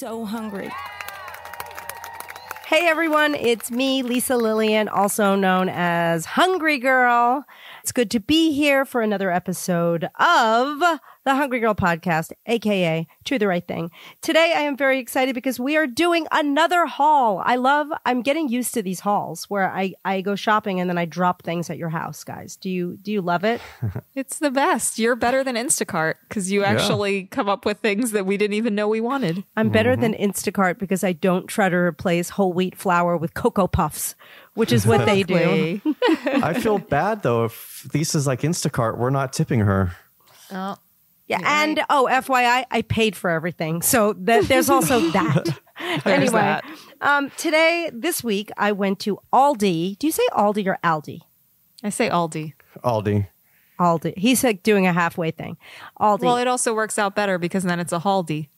so hungry. Hey everyone, it's me, Lisa Lillian, also known as Hungry Girl. It's good to be here for another episode of the Hungry Girl podcast, aka Do the Right Thing. Today I am very excited because we are doing another haul. I'm getting used to these hauls where I go shopping and then I drop things at your house, guys. Do you love it? It's the best. You're better than Instacart because you actually come up with things that we didn't even know we wanted. I'm better than Instacart because I don't try to replace whole wheat flour with Cocoa Puffs, which is what they do. I feel bad though if Lisa's like Instacart, we're not tipping her. Oh. Yeah, and FYI, I paid for everything, so there's also that. Anyway, this week I went to Aldi. Do you say Aldi or Aldi? I say Aldi. Aldi. He's like doing a halfway thing. Aldi. Well, it also works out better because then it's a Haldi.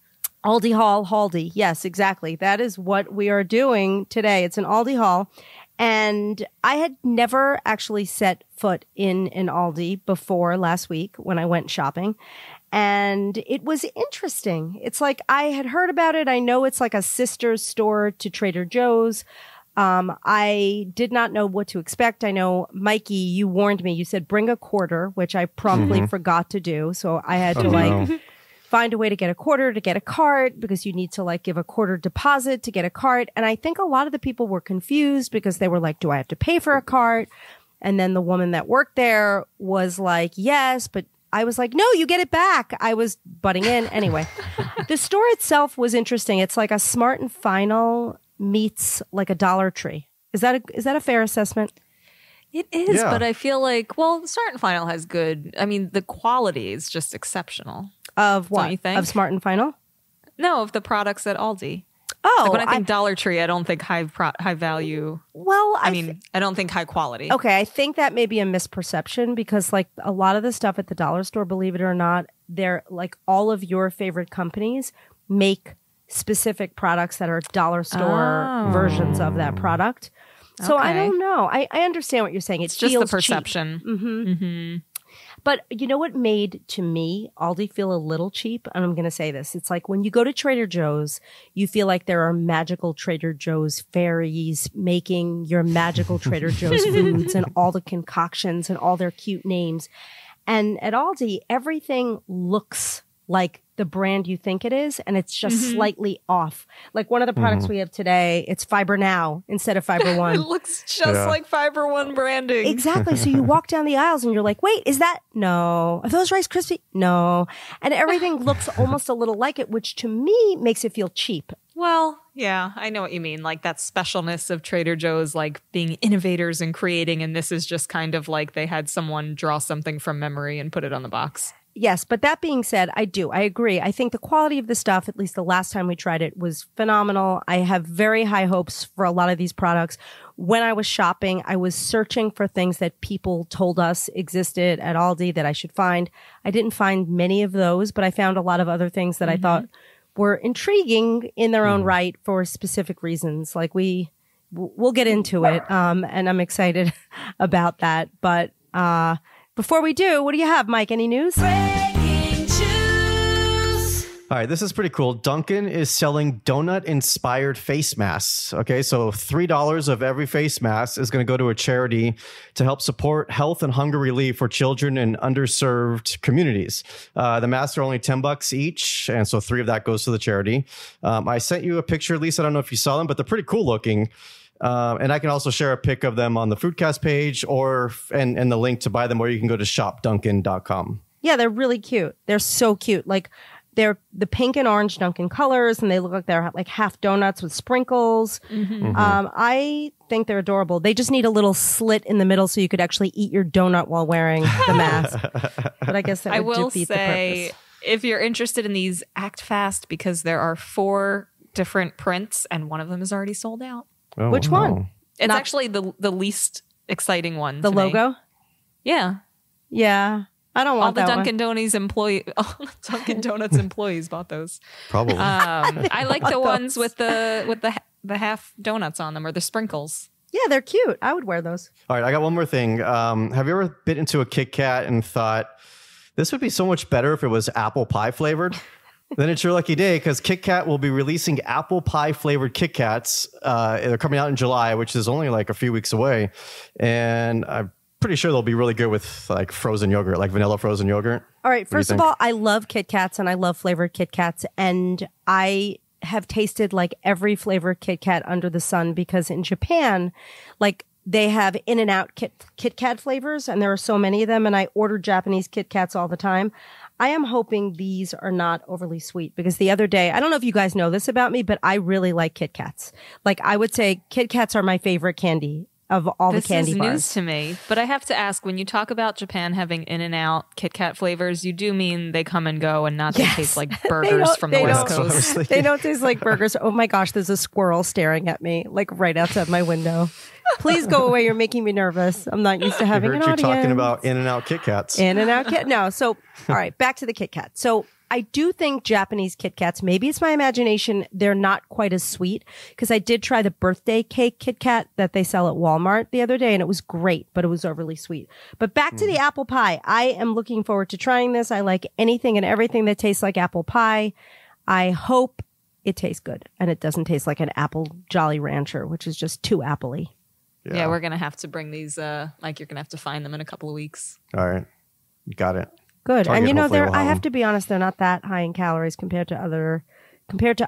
Aldi haul, Haldi. Yes, exactly. That is what we are doing today. It's an Aldi haul. And I had never actually set foot in an Aldi before last week when I went shopping. And it was interesting. It's like I had heard about it. I know it's like a sister store to Trader Joe's. I did not know what to expect. I know, Mikey, you warned me. You said bring a quarter, which I promptly forgot to do. So I had to find a way to get a quarter to get a cart because you need to like give a quarter deposit to get a cart. And I think a lot of the people were confused because they were like, do I have to pay for a cart? And then the woman that worked there was like, yes, but I was like, no, you get it back. I was butting in. Anyway, the store itself was interesting. It's like a Smart and Final meets like a Dollar Tree. Is that a fair assessment? It is, but I feel like, well, Smart and Final has good, I mean, the quality is just exceptional. Of what? Don't you think? Of Smart and Final? No, of the products at Aldi. Oh, like when I think Dollar Tree, I don't think high value. Well, I don't think high quality. Okay, I think that may be a misperception because like a lot of the stuff at the dollar store, believe it or not, they're like all of your favorite companies make specific products that are dollar store versions of that product. So I don't know. I understand what you're saying. It's just the perception. But you know what made, to me, Aldi feel a little cheap? And I'm going to say this. It's like when you go to Trader Joe's, you feel like there are magical Trader Joe's fairies making your magical Trader Joe's foods and all the concoctions and all their cute names. And at Aldi, everything looks like the brand you think it is, and it's just slightly off. Like one of the products we have today, it's Fiber Now instead of Fiber One. It looks just like Fiber One branding. Exactly. So you walk down the aisles and you're like, wait, is that? No. Are those Rice Krispie? No. And everything looks almost a little like it, which to me makes it feel cheap. Well, yeah, I know what you mean. Like that specialness of Trader Joe's, like being innovators and creating, and this is just kind of like they had someone draw something from memory and put it on the box. Yes, but that being said, I agree. I think the quality of the stuff, at least the last time we tried it, was phenomenal. I have very high hopes for a lot of these products. When I was shopping, I was searching for things that people told us existed at Aldi that I should find. I didn't find many of those, but I found a lot of other things that I thought were intriguing in their own right for specific reasons. Like we'll get into it, and I'm excited about that. But before we do, what do you have, Mike? Any news? All right, this is pretty cool. Dunkin' is selling donut-inspired face masks. Okay, so $3 of every face mask is going to go to a charity to help support health and hunger relief for children in underserved communities. The masks are only $10 each, and so 3 of that goes to the charity. I sent you a picture, Lisa. I don't know if you saw them, but they're pretty cool looking. And I can also share a pic of them on the Foodcast page and the link to buy them, or you can go to shopdunkin.com. Yeah, they're really cute. They're so cute. Like they're the pink and orange Dunkin' colors, and they look like they're like half donuts with sprinkles. I think they're adorable. They just need a little slit in the middle so you could actually eat your donut while wearing the mask. But I guess that would defeat the purpose. If you're interested in these, act fast because there are 4 different prints, and one of them is already sold out. Oh, which one? It's actually the least exciting one. The logo? Me. Yeah. Yeah. I don't want all the that Dunkin' Donuts employees bought those. Probably. I like the ones with the half donuts on them or the sprinkles. Yeah, they're cute. I would wear those. All right, I got one more thing. Have you ever bit into a Kit Kat and thought this would be so much better if it was apple pie flavored? Then it's your lucky day because Kit Kat will be releasing apple pie flavored Kit Kats. They're coming out in July, which is only like a few weeks away. And I'm pretty sure they'll be really good with like frozen yogurt, like vanilla frozen yogurt. All right. First of all, I love Kit Kats and I love flavored Kit Kats. And I have tasted like every flavored Kit Kat under the sun because in Japan, like they have in and out Kit Kat flavors and there are so many of them. And I order Japanese Kit Kats all the time. I am hoping these are not overly sweet because the other day, I don't know if you guys know this about me, but I really like Kit Kats. Like I would say Kit Kats are my favorite candy of all the candy bars. This is news to me, but I have to ask, when you talk about Japan having in and out Kit Kat flavors, you do mean they come and go and not they taste like burgers from the West Coast. They don't taste like burgers. Oh my gosh, there's a squirrel staring at me like right outside my window. Please go away. You're making me nervous. I'm not used to having an audience. I heard you talking about in and out Kit Kats. In and out Kit. No. So, all right, back to the Kit Kat. So I do think Japanese Kit Kats, maybe it's my imagination, they're not quite as sweet because I did try the birthday cake Kit Kat that they sell at Walmart the other day and it was great, but it was overly sweet. But back to the apple pie. I am looking forward to trying this. I like anything and everything that tastes like apple pie. I hope it tastes good and it doesn't taste like an apple Jolly Rancher, which is just too appley. Yeah, we're going to have to bring these, like you're going to have to find them in a couple of weeks. All right. Got it. Good. Target, and you know, we'll I have to be honest, they're not that high in calories compared to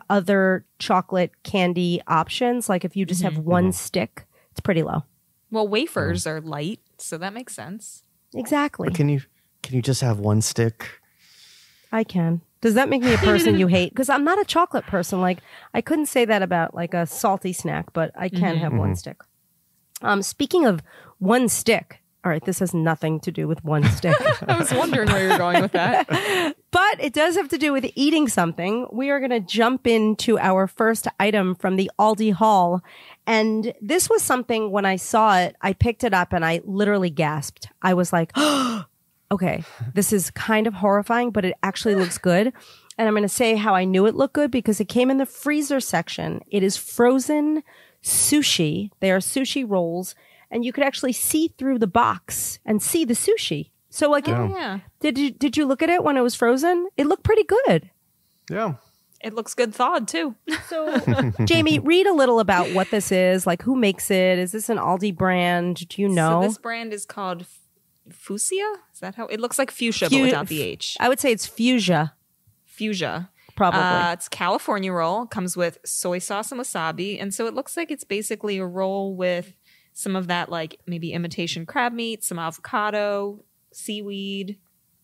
other chocolate candy options. Like if you just have one stick, it's pretty low. Well, wafers are light, so that makes sense. Exactly. But can you just have one stick? I can. Does that make me a person you hate? Because I'm not a chocolate person. Like I couldn't say that about like a salty snack, but I can have one stick. Speaking of one stick, all right, this has nothing to do with one stick. I was wondering where you're going with that. But it does have to do with eating something. We are going to jump into our first item from the Aldi haul. And this was something when I saw it, I picked it up and I literally gasped. I was like, oh, okay, this is kind of horrifying, but it actually looks good. And I'm going to say how I knew it looked good because it came in the freezer section. It is frozen sushi. They are sushi rolls, and you could actually see through the box and see the sushi. So, like, did you look at it when it was frozen? It looked pretty good. Yeah, it looks good thawed too. So, Jamie, read a little about what this is. Like, who makes it? Is this an Aldi brand? Do you know? So this brand is called Fusia. Is that how it looks like? Fuchsia, but without the H. I would say it's Fusia. Fusia. Probably. It's California roll. Comes with soy sauce and wasabi. And so it looks like it's basically a roll with some of that, like maybe imitation crab meat, some avocado, seaweed.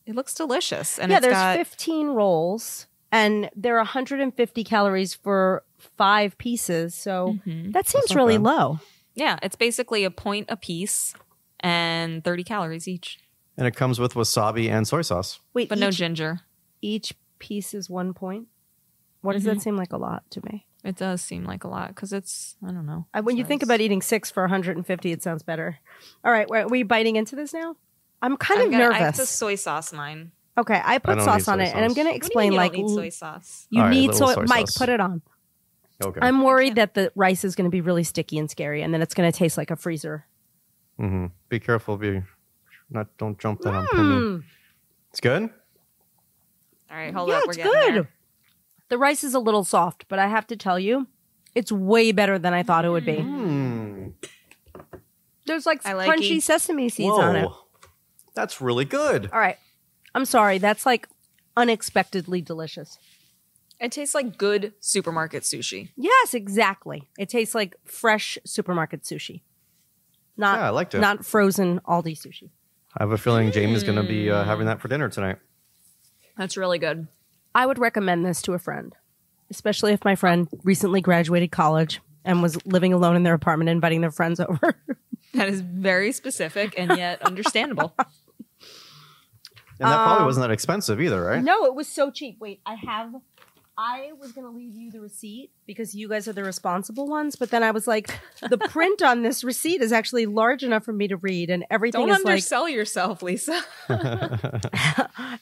It looks delicious. And there's 15 rolls and they're 150 calories for 5 pieces. So that seems really low. Yeah, it's basically a point a piece and 30 calories each. And it comes with wasabi and soy sauce. Wait, but no ginger. Each piece is 1 point. What does that seem like a lot to me? It does seem like a lot because it's, I don't know. When you think about eating 6 for 150, it sounds better. All right, were we biting into this now? I'm kind of nervous. I have to soy sauce mine. Okay, I put sauce on it, and I'm going to explain. You don't need soy sauce. You need soy. Mike, put it on. Okay. I'm worried that the rice is going to be really sticky and scary, and then it's going to taste like a freezer. Mm-hmm. Be careful. Don't jump that on Penny. It's good. All right, hold up. We're it's getting good. there. The rice is a little soft, but I have to tell you, it's way better than I thought it would be. There's like crunchy sesame seeds on it. That's really good. All right. I'm sorry. That's like unexpectedly delicious. It tastes like good supermarket sushi. Yes, exactly. It tastes like fresh supermarket sushi. I liked it. Not frozen Aldi sushi. I have a feeling Jamie's going to be having that for dinner tonight. That's really good. I would recommend this to a friend, especially if my friend recently graduated college and was living alone in their apartment and inviting their friends over. That is very specific and yet understandable. And that probably wasn't that expensive either, right? No, it was so cheap. Wait, I was going to leave you the receipt because you guys are the responsible ones. But then I was like, the print on this receipt is actually large enough for me to read and everything Don't is like... Don't undersell yourself, Lisa.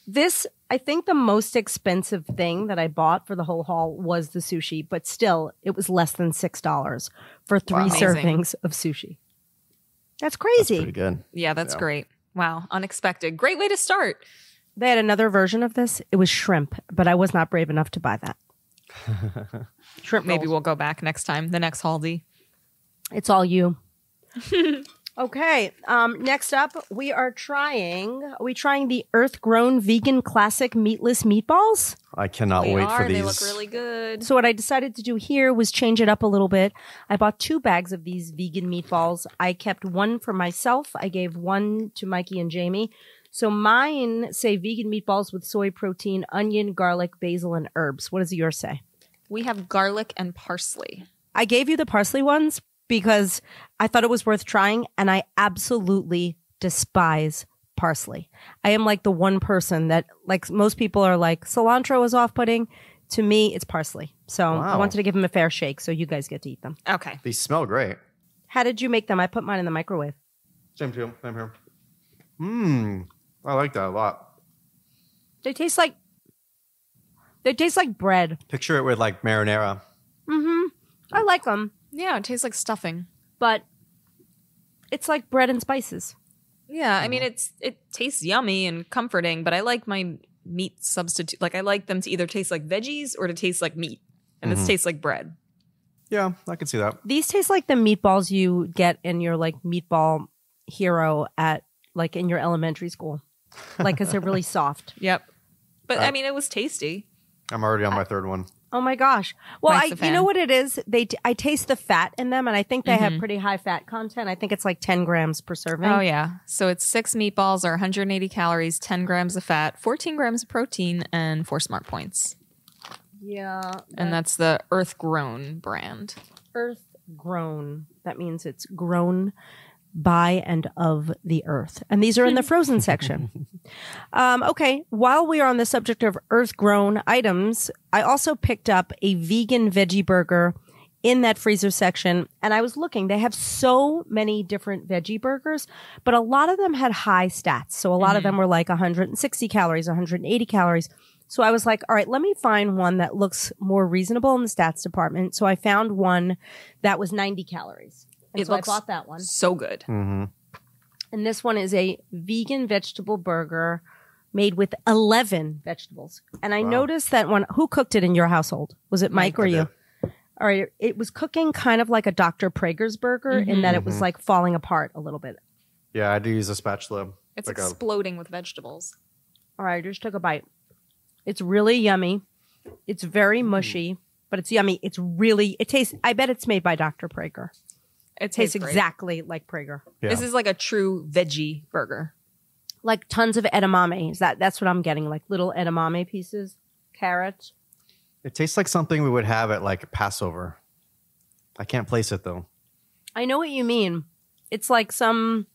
This, I think the most expensive thing that I bought for the whole haul was the sushi. But still, it was less than $6 for 3 servings of sushi. That's crazy. That's pretty good. Yeah, that's great. Wow, unexpected. Great way to start. They had another version of this. It was shrimp, but I was not brave enough to buy that. Shrimp Maybe rolls. we'll go back next time. The next Aldi. It's all you. Okay. Next up, we are trying the Earth Grown Vegan Classic Meatless Meatballs. I cannot wait for these. They look really good. So what I decided to do here was change it up a little bit. I bought 2 bags of these vegan meatballs. I kept one for myself. I gave one to Mikey and Jamie. So mine say vegan meatballs with soy protein, onion, garlic, basil, and herbs. What does yours say? We have garlic and parsley. I gave you the parsley ones because I thought it was worth trying, and I absolutely despise parsley. I am like the one person that, like, most people are like, cilantro is off-putting. To me, it's parsley. So I wanted to give them a fair shake, so you guys get to eat them. Okay. These smell great. How did you make them? I put mine in the microwave. Same here. I like that a lot. They taste like bread. Picture it with like marinara. I like them, Yeah, it tastes like stuffing. but it's like bread and spices. Yeah, I mean it tastes yummy and comforting, but I like my meat substitute. Like I like them to either taste like veggies or to taste like meat, and this tastes like bread. Yeah, I can see that. These taste like the meatballs you get in your like meatball hero at like in your elementary school, like because they're really soft. Yep. But I mean, it was tasty. I'm already on my third one. Oh my gosh! Well, Mike's a you fan. know what it is? I taste the fat in them, and I think they have pretty high fat content. I think it's like 10 grams per serving. Oh yeah. So it's 6 meatballs are 180 calories, 10 grams of fat, 14 grams of protein, and 4 smart points. Yeah, And that's the Earth Grown brand. earth grown. That means it's grown by and of the earth. And these are in the frozen section. Okay, while we are on the subject of earth grown items, I also picked up a vegan veggie burger in that freezer section. And I was looking, they have so many different veggie burgers, but a lot of them had high stats. So a lot of them were like 160 calories, 180 calories. So I was like, all right, let me find one that looks more reasonable in the stats department. So I found one that was 90 calories. And It so looks I bought that one. So good. Mm-hmm. And this one is a vegan vegetable burger made with 11 vegetables. And I noticed that one, who cooked it in your household? Was it Mike or you? All right. It was cooking kind of like a Dr. Prager's burger in that it was like falling apart a little bit. Yeah, I had to use a spatula. It's Like exploding with vegetables. All right. I just took a bite. It's really yummy. It's very mushy, but it's yummy. It tastes, I bet it's made by Dr. Prager. It Tastes great. exactly like Prager. Yeah. This is like a true veggie burger. Like tons of edamame. That's what I'm getting. Like little edamame pieces, carrots. It tastes like something we would have at like Passover. I can't place it though. I know what you mean. It's like some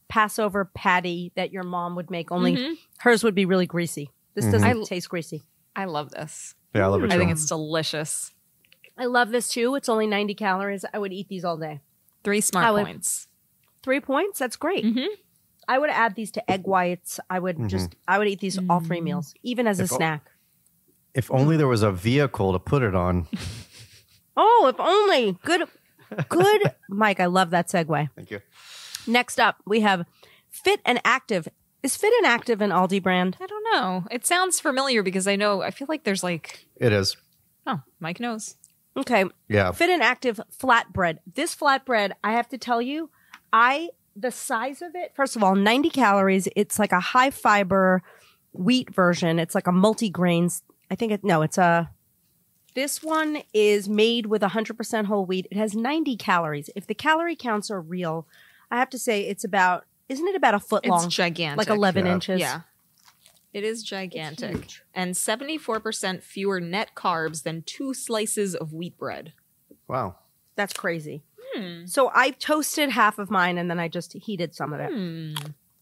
Passover patty that your mom would make, only hers would be really greasy. This doesn't taste greasy. I love this. Yeah, I love it too. I think it's delicious. I love this too. It's only 90 calories. I would eat these all day. 3 smart points. 3 points? That's great. I would add these to egg whites. I would eat these all 3 meals, even as a snack. If only there was a vehicle to put it on. Oh, if only. Good. Mike, I love that segue. Thank you. Next up, we have Fit and Active. Is Fit and Active an Aldi brand? I don't know. It sounds familiar because I feel like there's like, It is. oh, Mike knows. Okay. Yeah. Fit and Active flatbread. This flatbread, I have to tell you, the size of it, first of all, 90 calories. It's like a high fiber wheat version. It's like a multi-grains. This one is made with 100% whole wheat. It has 90 calories. If the calorie counts are real, I have to say isn't it about a foot long? It's gigantic. Like 11 inches. Yeah. It is gigantic. It's huge. And 74% fewer net carbs than 2 slices of wheat bread. Wow. That's crazy. So I toasted half of mine and then I just heated some of it.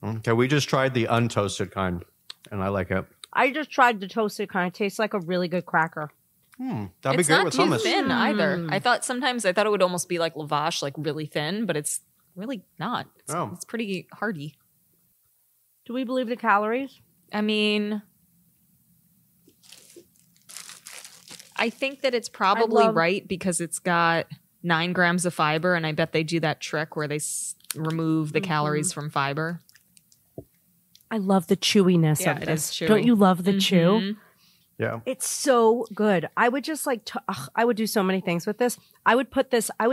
Okay, we just tried the untoasted kind, and I like it. I just tried the toasted kind. It tastes like a really good cracker. That'd be It's great not with too hummus. thin either. I thought it would almost be like lavash, like really thin, but it's really not. It's pretty hearty. Do we believe the calories? I mean, I think that it's probably right because it's got 9 grams of fiber, and I bet they do that trick where they remove the calories from fiber. I love the chewiness Yeah, of it this. is chewy. Don't you love the chew? Yeah. It's so good. I would just I would do so many things with this. I would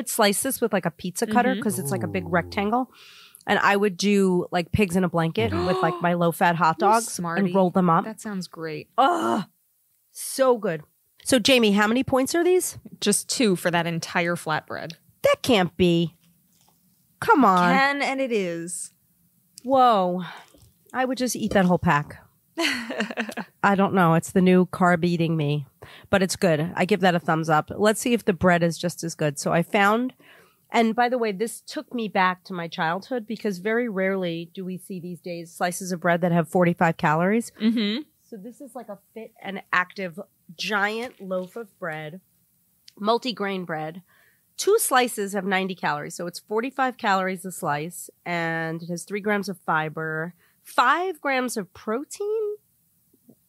slice this with like a pizza cutter because it's like a big rectangle. And I would do like pigs in a blanket with like my low fat hot dogs smarty. and roll them up. That sounds great. Oh, so good. So Jamie, how many points are these? Just 2 for that entire flatbread. That can't be. Come on. And it is. Whoa. I would just eat that whole pack. I don't know. It's the new carb eating me, but it's good. I give that a thumbs up. Let's see if the bread is just as good. So I found, and by the way, this took me back to my childhood because very rarely do we see these days slices of bread that have 45 calories. Mm-hmm. So this is like a fit and active giant loaf of bread, multi-grain bread. 2 slices have 90 calories. So it's 45 calories a slice and it has 3 grams of fiber, 5 grams of protein.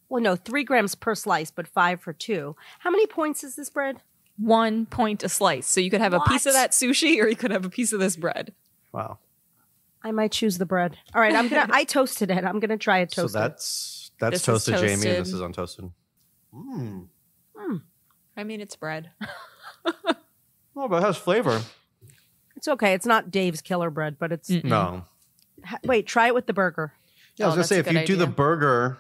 Well, no, 3 grams per slice, but 5 for 2. How many points is this bread? 1 point a slice. So you could have a piece of that sushi or you could have a piece of this bread. Wow. I might choose the bread. All right, I toasted it. I'm gonna try it toasted. So that's This is toasted, Jamie, and toasted. this is untoasted. Mm. I mean, it's bread. Oh, but it has flavor. It's okay. It's not Dave's killer bread, but it's No. Wait, try it with the burger. Yeah, I was Oh, gonna say that's if a you good do the idea. burger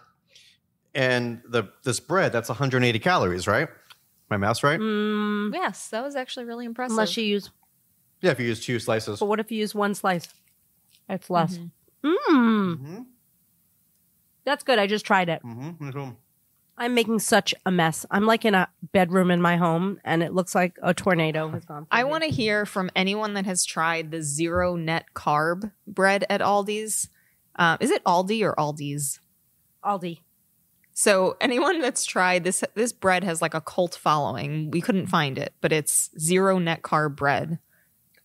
and this bread, that's 180 calories, right? My math's right? Yes, that was actually really impressive. Unless you use, Yeah, if you use 2 slices. but what if you use 1 slice? It's less. That's good. I just tried it. Mm-hmm. I'm making such a mess. I'm like in a bedroom in my home, and it looks like a tornado has gone. I want to hear from anyone that has tried the 0 net carb bread at Aldi's. Is it Aldi or Aldi's? Aldi. So anyone that's tried this bread has like a cult following. We couldn't find it, but it's 0 net carb bread.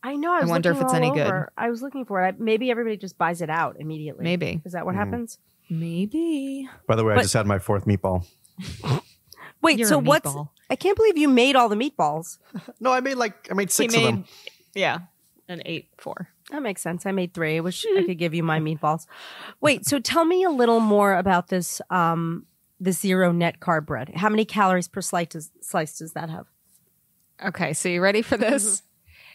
I know. I wonder if looking it's all any good. over. I was looking for it. Maybe everybody just buys it out immediately. Maybe. Is that what happens? Maybe. By the way, I But- just had my 4th meatball. Wait. You're So a what's? meatball. I can't believe you made all the meatballs. No, I made 6 of them. Yeah, an 8-4. That makes sense. I made 3. I wish I could give you my meatballs. Wait. So tell me a little more about this. This 0 net carb bread. How many calories per slice does that have? Okay, so you ready for this?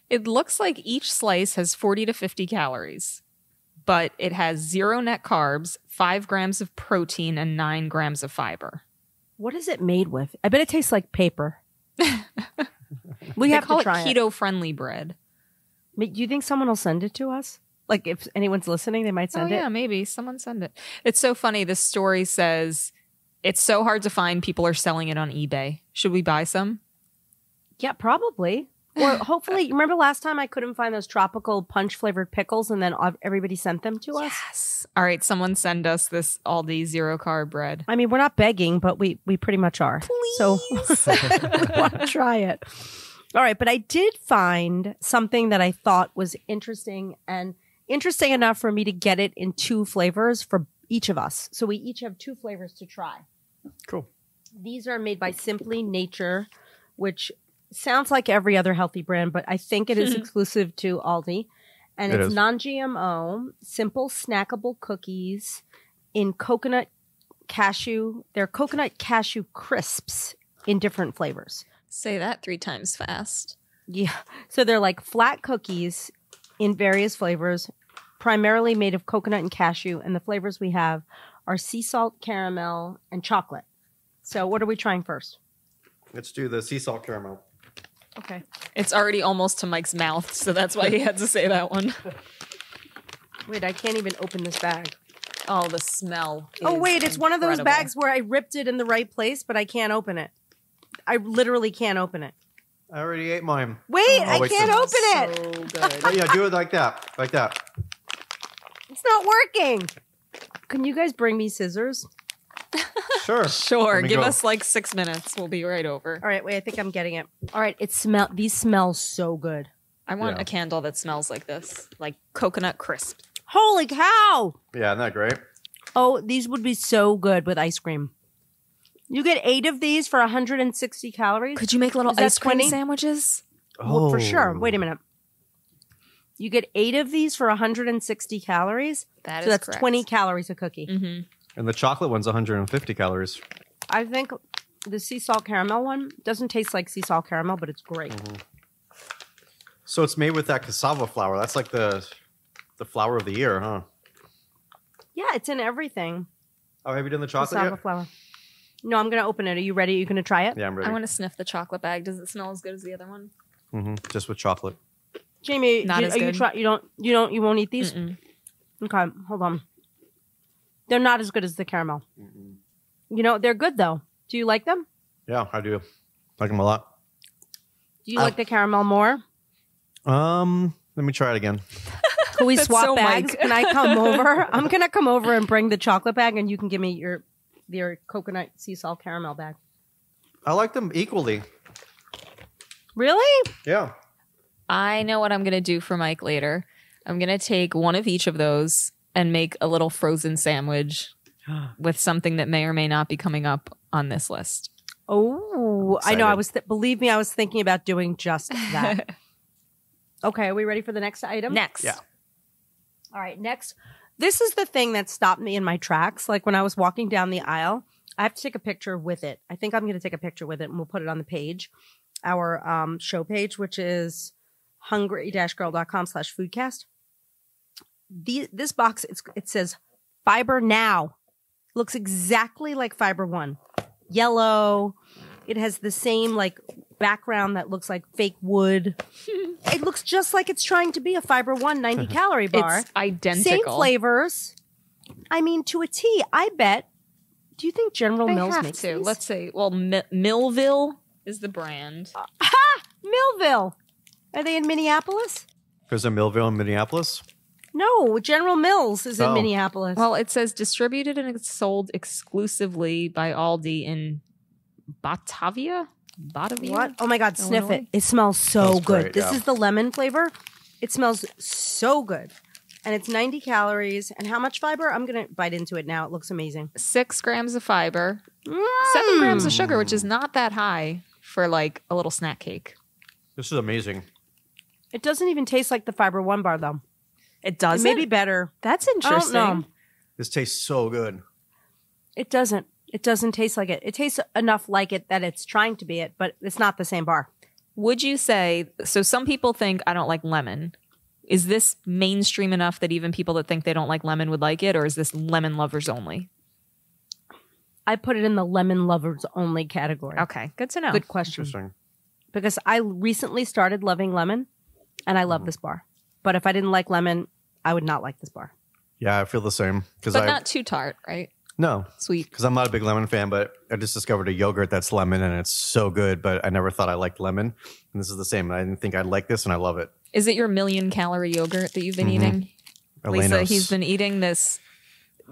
It looks like each slice has 40 to 50 calories, but it has 0 net carbs, 5 grams of protein, and 9 grams of fiber. What is it made with? I bet it tastes like paper. We They have call to it try it. keto-friendly bread. Do you think someone will send it to us? Like if anyone's listening, they might send Oh it. yeah, maybe someone send it. It's so funny. This story says it's so hard to find. People are selling it on eBay. Should we buy some? Yeah, probably. Or hopefully, remember last time I couldn't find those tropical punch flavored pickles, and then everybody sent them to us. Yes. All right, someone send us this Aldi 0 carb bread. I mean, we're not begging, but we pretty much are. Please. So we want to try it. All right, but I did find something that I thought was interesting and interesting enough for me to get it in 2 flavors for each of us. So we each have 2 flavors to try. Cool. These are made by Simply Nature, which sounds like every other healthy brand, but I think it is exclusive to Aldi. And It it's is. non-GMO, simple snackable cookies in coconut cashew. They're coconut cashew crisps in different flavors. Say that 3 times fast. Yeah. So they're like flat cookies in various flavors, primarily made of coconut and cashew. And the flavors we have are sea salt, caramel, and chocolate. So what are we trying first? Let's do the sea salt caramel. Okay. It's already almost to Mike's mouth, so that's why he had to say that one. Wait, I can't even open this bag. Oh, the smell. Oh, is wait, it's one of those incredible. bags where I ripped it in the right place, but I can't open it. I literally can't open it. I already ate mine. Wait, Oh, I wait, can't so- open it. So good. Oh, yeah, do it like that. Like that. It's not working. Can you guys bring me scissors? Sure. Sure, Let me give go. us like 6 minutes. We'll be right over. All right, wait, I think I'm getting it. All right, these smell so good. I want Yeah. a candle that smells like this, like coconut crisp. Holy cow! Yeah, isn't that great? Oh, these would be so good with ice cream. You get 8 of these for 160 calories. Could you make little Is that ice cream 20? sandwiches? Well, for sure. Wait a minute. You get 8 of these for 160 calories. That so is that's correct. 20 calories a cookie. Mm-hmm. And the chocolate one's 150 calories. I think the sea salt caramel one doesn't taste like sea salt caramel, but it's great. Mm-hmm. So it's made with that cassava flour. That's like the flour of the year, huh? Yeah, it's in everything. Oh, have you done the chocolate Cassava yet? flour. No, I'm going to open it. Are you ready? Are you going to try it? Yeah, I'm ready. I want to sniff the chocolate bag. Does it smell as good as the other one? Just with chocolate. Jamie, Not as good. You won't eat these? Mm-mm. Okay, hold on. They're not as good as the caramel. They're good though. Do you like them? Yeah, I do. Like them a lot. Do you like the caramel more? Let me try it again. Can we That's swap so bags? Mike. Can I come over? I'm gonna come over and bring the chocolate bag, and you can give me your coconut sea salt caramel bag. I like them equally. Really? Yeah. I know what I'm going to do for Mike later. I'm going to take one of each of those and make a little frozen sandwich with something that may or may not be coming up on this list. Oh, I know. Believe me, I was thinking about doing just that. Okay, are we ready for the next item? Next. Yeah. All right, next. This is the thing that stopped me in my tracks. Like when I was walking down the aisle, I have to take a picture with it. I think I'm going to take a picture with it and we'll put it on the page, our show page, which is hungry-girl.com/foodcast. This box, it says Fiber Now. Looks exactly like Fiber One. Yellow. It has the same like background that looks like fake wood. It looks just like it's trying to be a Fiber One 90 calorie bar. It's identical. Same flavors. I mean, to a T. I bet. Do you think General They Mills have makes to. these? Let's say, well, Millville is the brand. Millville. Are they in Minneapolis? There's a Millville in Minneapolis. No, General Mills is in Oh. Minneapolis. Well, it says distributed and sold exclusively by Aldi in Batavia. What? Oh my God, sniff Illinois? it. It smells so Smells good. great, This yeah. is the lemon flavor. It smells so good. And it's 90 calories. And how much fiber? I'm going to bite into it now. It looks amazing. 6 grams of fiber, 7 grams of sugar, which is not that high for like a little snack cake. This is amazing. It doesn't even taste like the Fiber One bar, though. It does. It may be better. That's I don't interesting. know. This tastes so good. It doesn't. It doesn't taste like it. It tastes enough like it that it's trying to be it, but it's not the same bar. Would you say, so some people think I don't like lemon. Is this mainstream enough that even people that think they don't like lemon would like it, or is this lemon lovers only? I put it in the lemon lovers only category. Okay, good to know. Good question. Interesting. Because I recently started loving lemon and I love this bar. But if I didn't like lemon, I would not like this bar. Yeah, I feel the same. But not too tart, right? No, Sweet. because I'm not a big lemon fan, but I just discovered a yogurt that's lemon and it's so good, but I never thought I liked lemon. And this is the same. I didn't think I'd like this and I love it. Is it your 1,000,000-calorie yogurt that you've been eating? Lisa, Elenos. he's been eating this.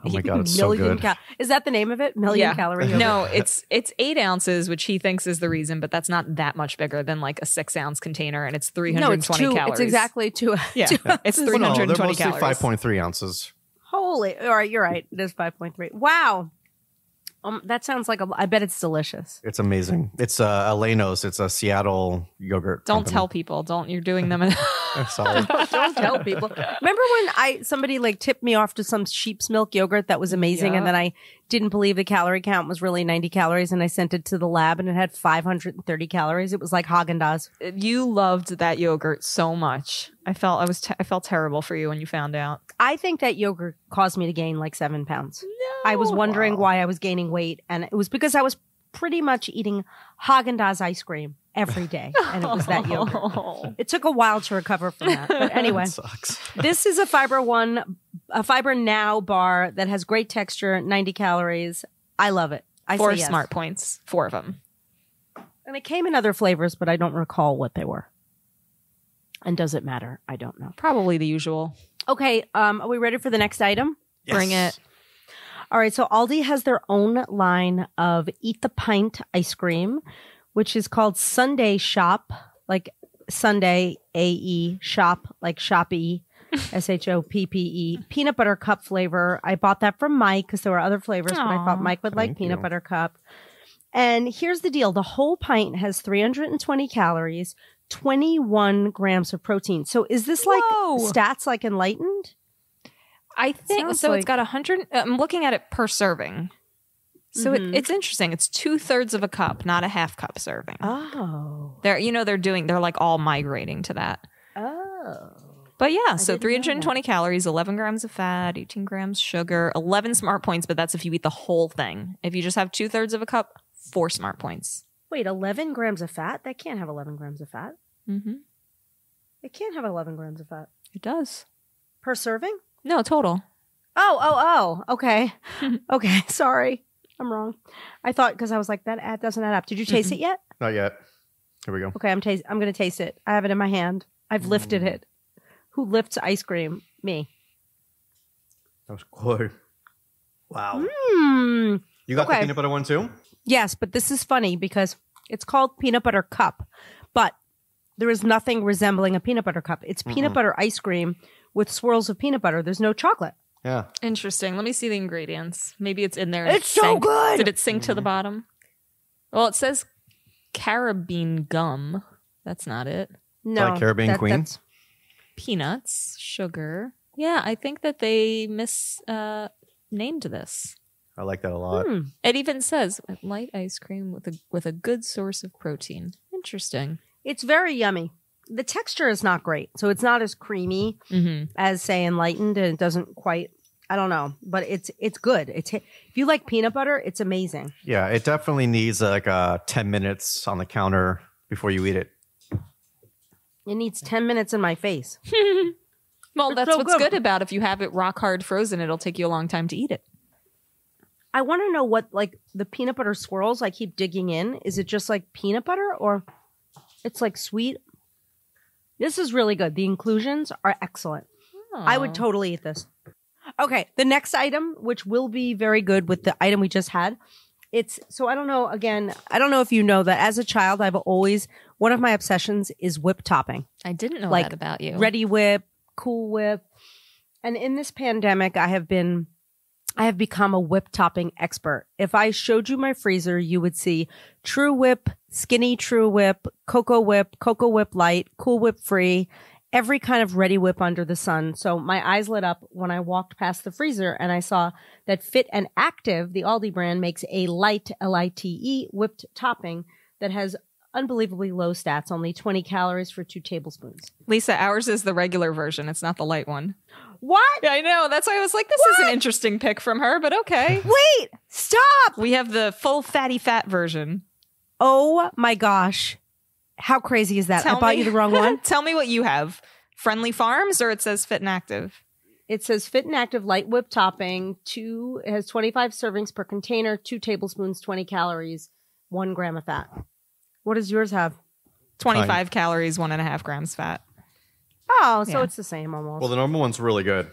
Oh my God, it's so good. Is that the name of it? Million calorie yogurt? No, it's 8 ounces, which he thinks is the reason, but that's not that much bigger than like a 6-ounce container, and it's 320 calories. It's exactly two. Yeah, it's Well, no, 320 they're mostly calories. 5.3 ounces. Holy. All right, you're right. It is 5.3. Wow. That sounds like I bet it's delicious. It's amazing. It's Elenos. It's a Seattle yogurt. Don't company. tell people. You're doing them. Sorry. Don't tell people. Remember when somebody like tipped me off to some sheep's milk yogurt that was amazing, and then I didn't believe the calorie count was really 90 calories, and I sent it to the lab, and it had 530 calories. It was like Haagen-Dazs. You loved that yogurt so much. I felt terrible for you when you found out. I think that yogurt caused me to gain like 7 pounds. I was wondering why I was gaining weight, and it was because I was pretty much eating Haagen-Dazs ice cream every day, and it was that yogurt. It took a while to recover from that, but anyway. Sucks. This is a Fiber Now bar that has great texture, 90 calories. I love it. I 4 say yes. smart points. 4 of them. And it came in other flavors, but I don't recall what they were. And does it matter? I don't know. Probably the usual. Okay, are we ready for the next item? Yes. Bring it. All right, so Aldi has their own line of Eat the Pint ice cream, which is called Sunday Shop, like Sunday AE Shop, like Shoppy, SHOPPE, peanut butter cup flavor. I bought that from Mike because there were other flavors, but I thought Mike would like Thank peanut you. butter cup. And here's the deal. The whole pint has 320 calories, 21 grams of protein. So is this like Whoa. stats like Enlightened? I think Sounds so. like- It's got 100. I'm looking at it per serving. So it's interesting. It's 2/3 of a cup, not a half cup serving. Oh. They're like all migrating to that. Oh. But yeah, so didn't know 320 calories, 11 grams of fat, 18 grams sugar, 11 smart points, but that's if you eat the whole thing. If you just have 2/3 of a cup, 4 smart points. Wait, 11 grams of fat? That can't have 11 grams of fat. Mm-hmm. It can't have 11 grams of fat. It does. Per serving? No, total. Oh. Okay. Okay. Sorry. I'm wrong. I thought, because I was like, that doesn't add up. Did you taste it yet? Not yet. Here we go. Okay. I'm going to taste it. I have it in my hand. I've lifted it. Who lifts ice cream? Me. That was good. Wow. Mm. You got the Okay. peanut butter one too? Yes, but this is funny because it's called peanut butter cup, but there is nothing resembling a peanut butter cup. It's peanut butter ice cream with swirls of peanut butter. There's no chocolate. Yeah. Interesting. Let me see the ingredients. Maybe it's in there. and It's it so sank. good! Did it sink to the bottom? Well, it says carabine gum. That's not it. No. Like Caribbean Queen? That's, Peanuts, sugar. Yeah, I think that they named this. I like that a lot. It even says light ice cream with a good source of protein. Interesting. it's very yummy. The texture is not great, so it's not as creamy as, say, Enlightened, and it doesn't quite. I don't know, but it's good. If you like peanut butter, it's amazing. Yeah, it definitely needs like 10 minutes on the counter before you eat it. It needs 10 minutes in my face. Well, It's that's so what's good. good about if you have it rock hard frozen, it'll take you a long time to eat it. I want to know what, like, the peanut butter swirls I keep digging in. Is it just like peanut butter, or it's like sweet? This is really good. The inclusions are excellent. I would totally eat this. Okay, the next item, which will be very good with the item we just had. So I don't know, again, I don't know if you know that as a child, one of my obsessions is whip topping. I didn't know Like, that about you. Ready Whip, Cool Whip. And in this pandemic, I have become a whip topping expert. If I showed you my freezer, you would see True Whip, Skinny True Whip, Cocoa Whip Light, Cool Whip Free, every kind of Ready Whip under the sun. So my eyes lit up when I walked past the freezer and I saw that Fit and Active, the Aldi brand, makes a light, Lite, whipped topping that has unbelievably low stats, only 20 calories for 2 tablespoons. Lisa, ours is the regular version. It's not the light one. What? Yeah, I know. That's why I was like, this is an interesting pick from her, but okay. Wait, stop. We have the full fatty fat version. Oh my gosh. How crazy is that? I bought you the wrong one. Tell me what you have. Friendly Farms, or it says Fit and Active? It says Fit and Active Light Whip Topping. It has 25 servings per container, 2 tablespoons, 20 calories, 1 gram of fat. What does yours have? 25 calories, 1.5 grams fat. Oh, so Yeah. it's the same almost. Well, the normal one's really good.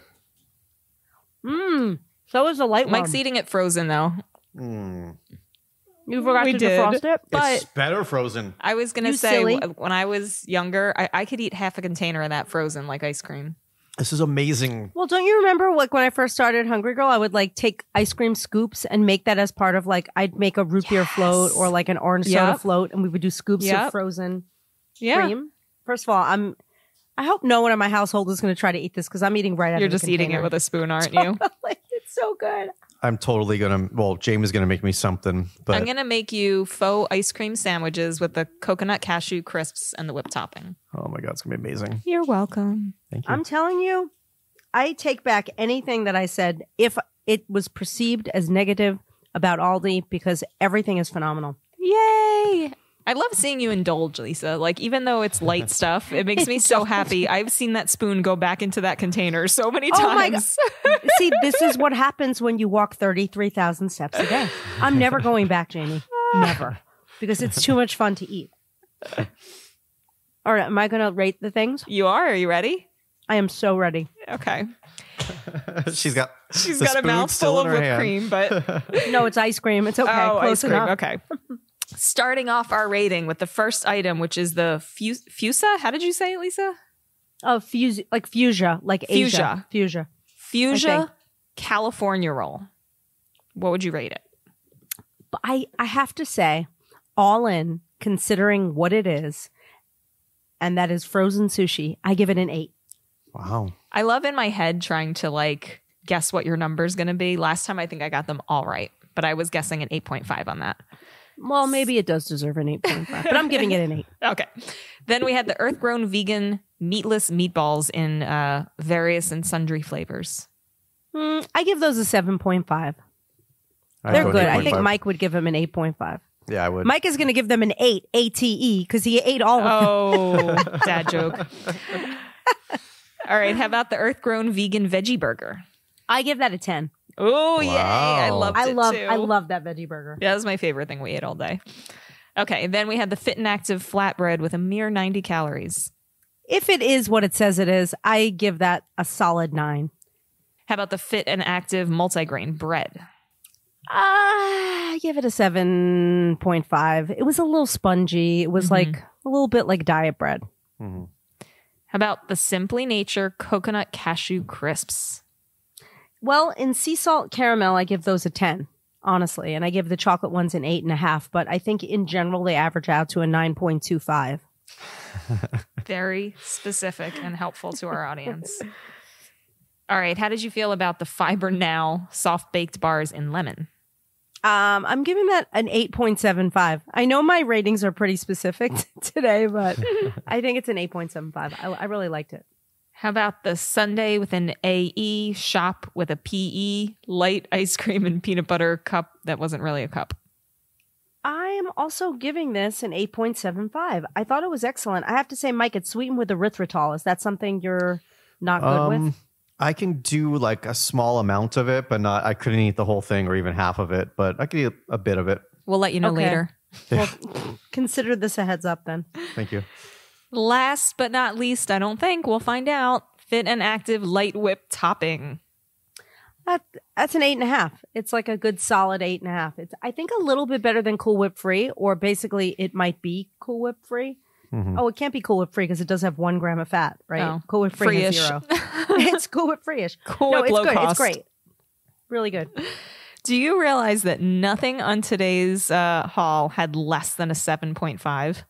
So is the light Mike's one. eating it frozen, though. You forgot We to did. defrost it? But It's better frozen. I was going to You say, silly. when I was younger, I could eat half a container of that frozen like ice cream. This is amazing. Well, don't you remember like when I first started Hungry Girl, I would like take ice cream scoops and make that as part of like, I'd make a root beer float or like an orange soda Yep. float, and we would do scoops Yep. of frozen Yeah. cream. First of all, I hope no one in my household is going to try to eat this because I'm eating right out You're of the just eating it container. with a spoon, aren't you? It's so good. I'm totally James is going to make me something, but I'm going to make you faux ice cream sandwiches with the coconut cashew crisps and the whipped topping. oh my God, it's going to be amazing. You're welcome. Thank you. I'm telling you, I take back anything that I said if it was perceived as negative about Aldi because everything is phenomenal. Yay! I love seeing you indulge, Lisa. Like, even though it's light stuff, it makes me so happy. I've seen that spoon go back into that container so many times. Oh my God. See, this is what happens when you walk 33,000 steps a day. I'm never going back, Jamie. Never. Because it's too much fun to eat. All right, am I going to rate the things? You are? Are you ready? I am so ready. Okay. She's got She's the got a spoon mouthful still of in her whipped hand. cream, but No, it's ice cream. It's okay. oh, Close ice cream. enough. Okay. Starting off our rating with the first item, which is the fusa. How did you say it, Lisa? Oh, fuchsia, like Asia. Fuchsia. Fuchsia California roll. What would you rate it? But I have to say, all in, considering what it is, and that is frozen sushi. I give it an 8. Wow. I love in my head trying to like guess what your number is going to be. Last time I think I got them all right, but I was guessing an 8.5 on that. Well, maybe it does deserve an 8.5, but I'm giving it an 8. Okay. Then we had the earth-grown vegan meatless meatballs in various and sundry flavors. I give those a 7.5. I'd They're go an good. I think 8.5. Mike would give them an 8.5. Yeah, I would. Mike is going to give them an 8, ATE, because he ate all of them. Oh, dad joke. All right. How about the earth-grown vegan veggie burger? I give that a 10. Oh, yay. Wow. I loved it too. I love that veggie burger. Yeah, that was my favorite thing we ate all day. Okay. Then we had the Fit and Active flatbread with a mere 90 calories. If it is what it says it is, I give that a solid 9. How about the Fit and Active multigrain bread? I give it a 7.5. It was a little spongy. It was like a little bit like diet bread. Mhm. How about the Simply Nature coconut cashew crisps? Well, in sea salt caramel, I give those a 10, honestly. And I give the chocolate ones an 8.5. But I think in general, they average out to a 9.25. Very specific and helpful to our audience. All right. How did you feel about the Fiber Now soft baked bars in lemon? I'm giving that an 8.75. I know my ratings are pretty specific today, but I think it's an 8.75. I really liked it. How about the Sunday with an AE shop with a PE light ice cream and peanut butter cup that wasn't really a cup? I am also giving this an 8.75. I thought it was excellent. I have to say, Mike, it's sweetened with erythritol. Is that something you're not good with? I can do like a small amount of it, but not. I couldn't eat the whole thing or even half of it, but I could eat a bit of it. We'll let you know Okay. later. Well, consider this a heads up then. Thank you. Last but not least, I don't think, we'll find out, Fit and Active light whip topping. That's an 8.5. It's like a good solid 8.5. It's, I think, a little bit better than Cool Whip Free, or basically it might be Cool Whip Free. Mhm. Oh, it can't be Cool Whip Free because it does have 1 gram of fat, right? Oh, Cool Whip Free has free-ish. 0. It's Cool Whip Free-ish. Cool No, Whip it's low good. cost. It's great. Really good. Do you realize that nothing on today's haul had less than a 7.5?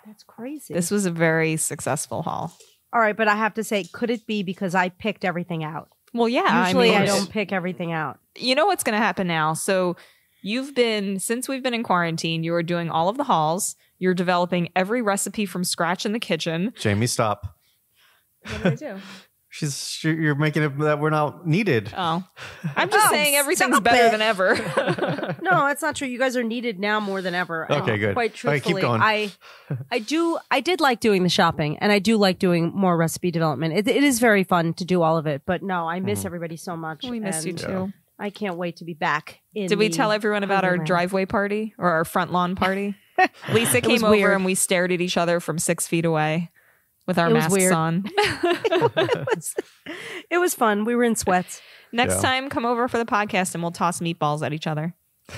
That's crazy. This was a very successful haul. All right, but I have to say, could it be because I picked everything out? Well, yeah. Usually I mean, don't pick everything out. You know what's going to happen now? So since we've been in quarantine, you are doing all of the hauls. You're developing every recipe from scratch in the kitchen. Jamie, stop. What did I do? You're making it that we're not needed. Oh, I'm just Oh, saying everything's stop better it. than ever. No, that's not true. You guys are needed now more than ever. And Okay, good. Quite All right, keep truthfully, going. I did like doing the shopping, and I do like doing more recipe development. It is very fun to do all of it, but no, I miss everybody so much. We miss you and too. I can't wait to be back. Did we tell everyone about our Wonderland. driveway party or our front lawn party? Lisa was came over weird. and we stared at each other from 6 feet away with our It was masks weird. on. It was fun. We were in sweats. Next Yeah. time, come over for the podcast and we'll toss meatballs at each other.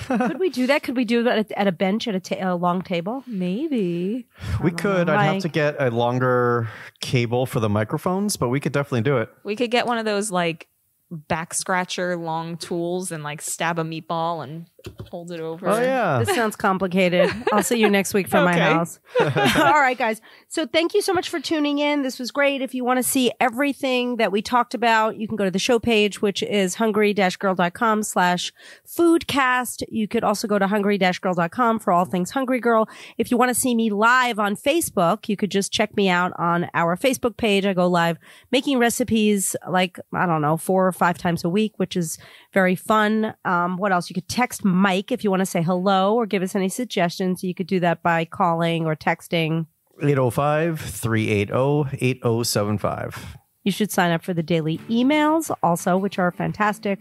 Could we do that? Could we do that at a bench at a long table? Maybe. We could. know, I'd have Mike. to get a longer cable for the microphones, but we could definitely do it. We could get one of those like back scratcher long tools and like stab a meatball and hold it over. Oh yeah. This sounds complicated. I'll see you next week from my Okay. house. All right, guys. So thank you so much for tuning in. This was great. If you want to see everything that we talked about, you can go to the show page, which is hungry-girl.com/foodcast. You could also go to hungry-girl.com for all things Hungry Girl. If you want to see me live on Facebook, you could just check me out on our Facebook page. I go live making recipes like, I don't know, 4 or 5 times a week, which is very fun. What else? You could text Mike if you want to say hello or give us any suggestions. You could do that by calling or texting. 805-380-8075. You should sign up for the daily emails also, which are fantastic.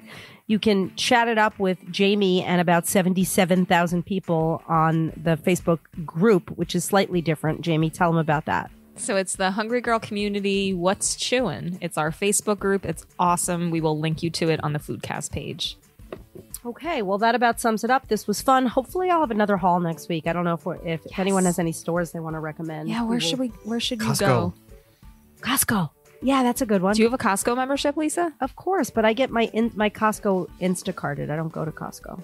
You can chat it up with Jamie and about 77,000 people on the Facebook group, which is slightly different. Jamie, tell them about that. So it's the Hungry Girl community. What's Chewin'? It's our Facebook group. It's awesome. We will link you to it on the Foodcast page. Okay, well, that about sums it up. This was fun. Hopefully, I'll have another haul next week. I don't know if anyone has any stores they want to recommend. Yeah, where should you Costco. go? Costco. Yeah, that's a good one. Do you have a Costco membership, Lisa? Of course, but I get my Costco Instacarted. I don't go to Costco.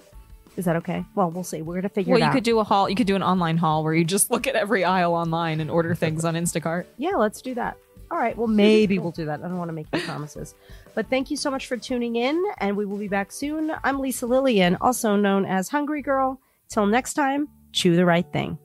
Is that okay? Well, we'll see. We're going to figure Well, it you out. could do a haul. You could do an online haul where you just look at every aisle online and order things on Instacart. Yeah, let's do that. All right. Well, maybe we'll do that. I don't want to make any promises. But thank you so much for tuning in, and we will be back soon. I'm Lisa Lillian, also known as Hungry Girl. Till next time, chew the right thing.